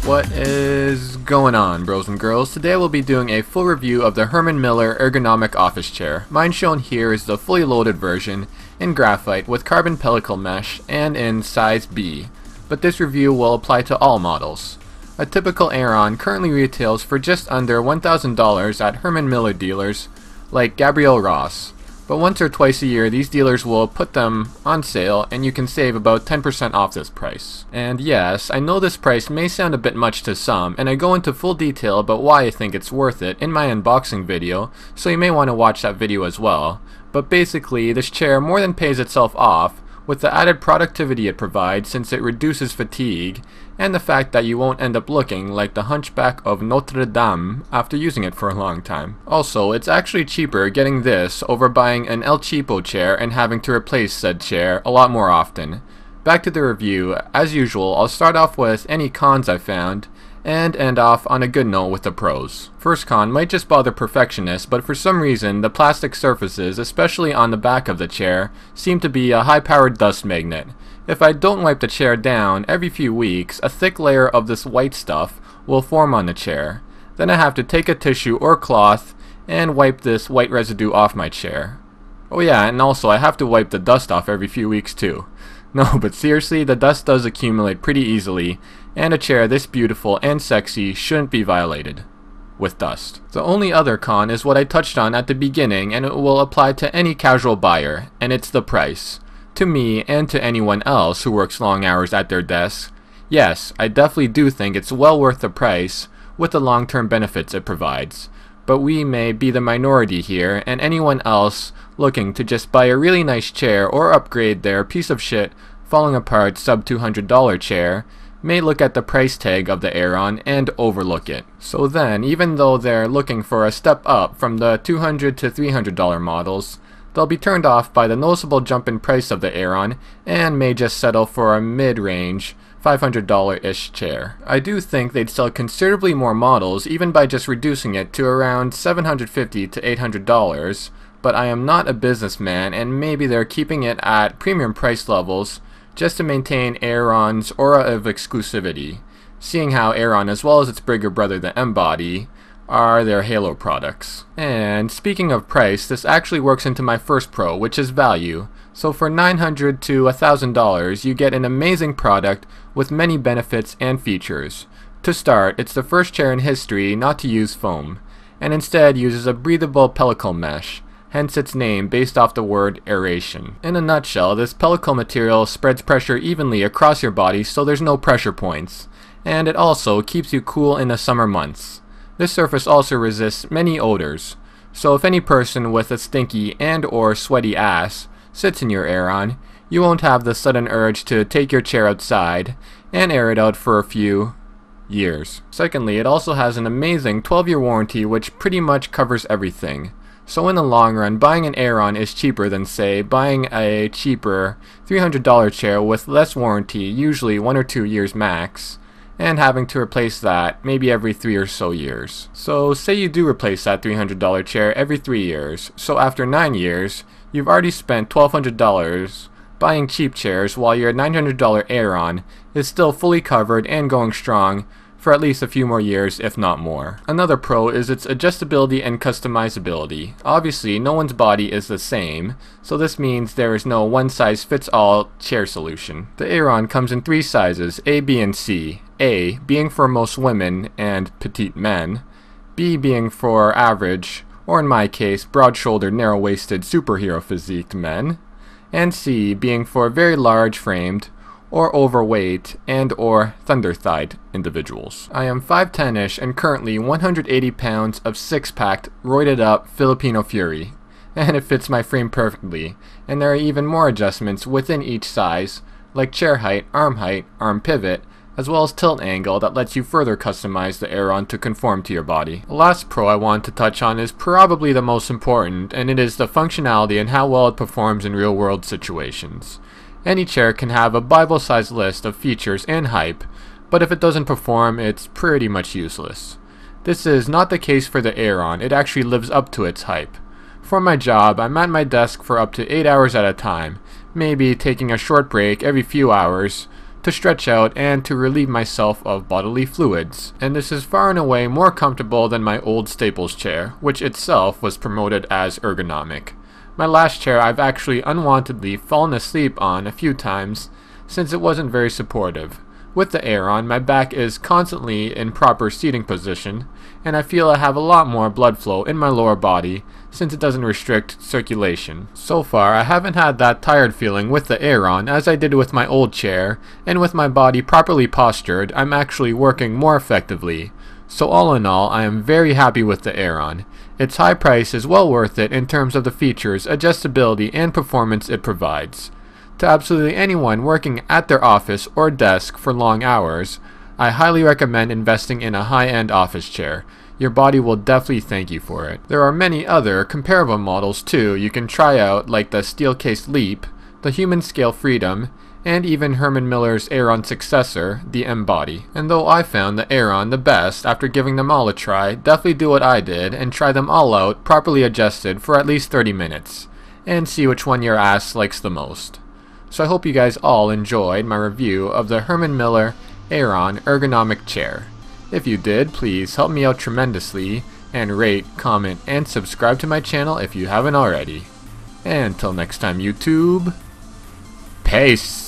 What is going on, bros and girls? Today we'll be doing a full review of the Herman Miller ergonomic office chair. Mine shown here is the fully loaded version in graphite with carbon pellicle mesh and in size B, but this review will apply to all models. A typical Aeron currently retails for just under $1,000 at Herman Miller dealers like Gabriel Ross. But once or twice a year, these dealers will put them on sale and you can save about 10% off this price. And yes, I know this price may sound a bit much to some, and I go into full detail about why I think it's worth it in my unboxing video, so you may want to watch that video as well. But basically, this chair more than pays itself off with the added productivity it provides since it reduces fatigue, and the fact that you won't end up looking like the Hunchback of Notre Dame after using it for a long time. Also, it's actually cheaper getting this over buying an El Cheapo chair and having to replace said chair a lot more often. Back to the review. As usual, I'll start off with any cons I found, and end off on a good note with the pros. First con might just bother perfectionists, but for some reason the plastic surfaces, especially on the back of the chair, seem to be a high-powered dust magnet. If I don't wipe the chair down every few weeks, a thick layer of this white stuff will form on the chair. Then I have to take a tissue or cloth and wipe this white residue off my chair. Oh yeah, and also I have to wipe the dust off every few weeks too. No, but seriously, the dust does accumulate pretty easily, and a chair this beautiful and sexy shouldn't be violated with dust. The only other con is what I touched on at the beginning, and it will apply to any casual buyer, and it's the price. To me, and to anyone else who works long hours at their desk, yes, I definitely do think it's well worth the price with the long-term benefits it provides. But we may be the minority here, and anyone else looking to just buy a really nice chair or upgrade their piece of shit falling apart sub $200 chair may look at the price tag of the Aeron and overlook it. So then, even though they're looking for a step up from the $200 to $300 models, they'll be turned off by the noticeable jump in price of the Aeron and may just settle for a mid-range $500-ish chair. I do think they'd sell considerably more models even by just reducing it to around $750 to $800, but I am not a businessman and maybe they're keeping it at premium price levels just to maintain Aeron's aura of exclusivity, seeing how Aeron as well as its bigger brother the M-Body are their Halo products. And speaking of price, this actually works into my first pro, which is value. So for $900 to $1,000, you get an amazing product with many benefits and features. To start, it's the first chair in history not to use foam, and instead uses a breathable pellicle mesh, hence its name based off the word aeration. In a nutshell, this pellicle material spreads pressure evenly across your body so there's no pressure points, and it also keeps you cool in the summer months. This surface also resists many odors, so if any person with a stinky and or sweaty ass sits in your Aeron, you won't have the sudden urge to take your chair outside and air it out for a few years. Secondly, it also has an amazing 12-year warranty which pretty much covers everything. So in the long run, buying an Aeron is cheaper than, say, buying a cheaper $300 chair with less warranty, usually 1 or 2 years max, and having to replace that maybe every 3 or so years. So say you do replace that $300 chair every 3 years, so after 9 years, you've already spent $1,200 buying cheap chairs while your $900 Aeron is still fully covered and going strong for at least a few more years, if not more. Another pro is its adjustability and customizability. Obviously, no one's body is the same, so this means there is no one-size-fits-all chair solution. The Aeron comes in 3 sizes, A, B, and C. A being for most women and petite men, B being for average, or in my case, broad-shouldered, narrow-waisted, superhero physiqued men, and C being for very large-framed, or overweight and or thunder-thighed individuals. I am 5'10"-ish and currently 180 pounds of six-packed, roided up Filipino fury, and it fits my frame perfectly, and there are even more adjustments within each size, like chair height, arm pivot, as well as tilt angle that lets you further customize the Aeron to conform to your body. The last pro I want to touch on is probably the most important, and it is the functionality and how well it performs in real-world situations. Any chair can have a Bible-sized list of features and hype, but if it doesn't perform, it's pretty much useless. This is not the case for the Aeron. It actually lives up to its hype. For my job, I'm at my desk for up to 8 hours at a time, maybe taking a short break every few hours to stretch out and to relieve myself of bodily fluids, and this is far and away more comfortable than my old Staples chair, which itself was promoted as ergonomic. My last chair I've actually unwantedly fallen asleep on a few times since it wasn't very supportive. With the Aeron, my back is constantly in proper seating position, and I feel I have a lot more blood flow in my lower body since it doesn't restrict circulation. So far, I haven't had that tired feeling with the Aeron as I did with my old chair, and with my body properly postured, I'm actually working more effectively. So all in all, I am very happy with the Aeron. Its high price is well worth it in terms of the features, adjustability, and performance it provides. To absolutely anyone working at their office or desk for long hours, I highly recommend investing in a high-end office chair. Your body will definitely thank you for it. There are many other comparable models too you can try out, like the Steelcase Leap, the Human Scale Freedom, and even Herman Miller's Aeron successor, the M-Body. And though I found the Aeron the best after giving them all a try, definitely do what I did and try them all out properly adjusted for at least 30 minutes, and see which one your ass likes the most. So I hope you guys all enjoyed my review of the Herman Miller Aeron ergonomic chair. If you did, please help me out tremendously and rate, comment, and subscribe to my channel if you haven't already. And until next time, YouTube, peace!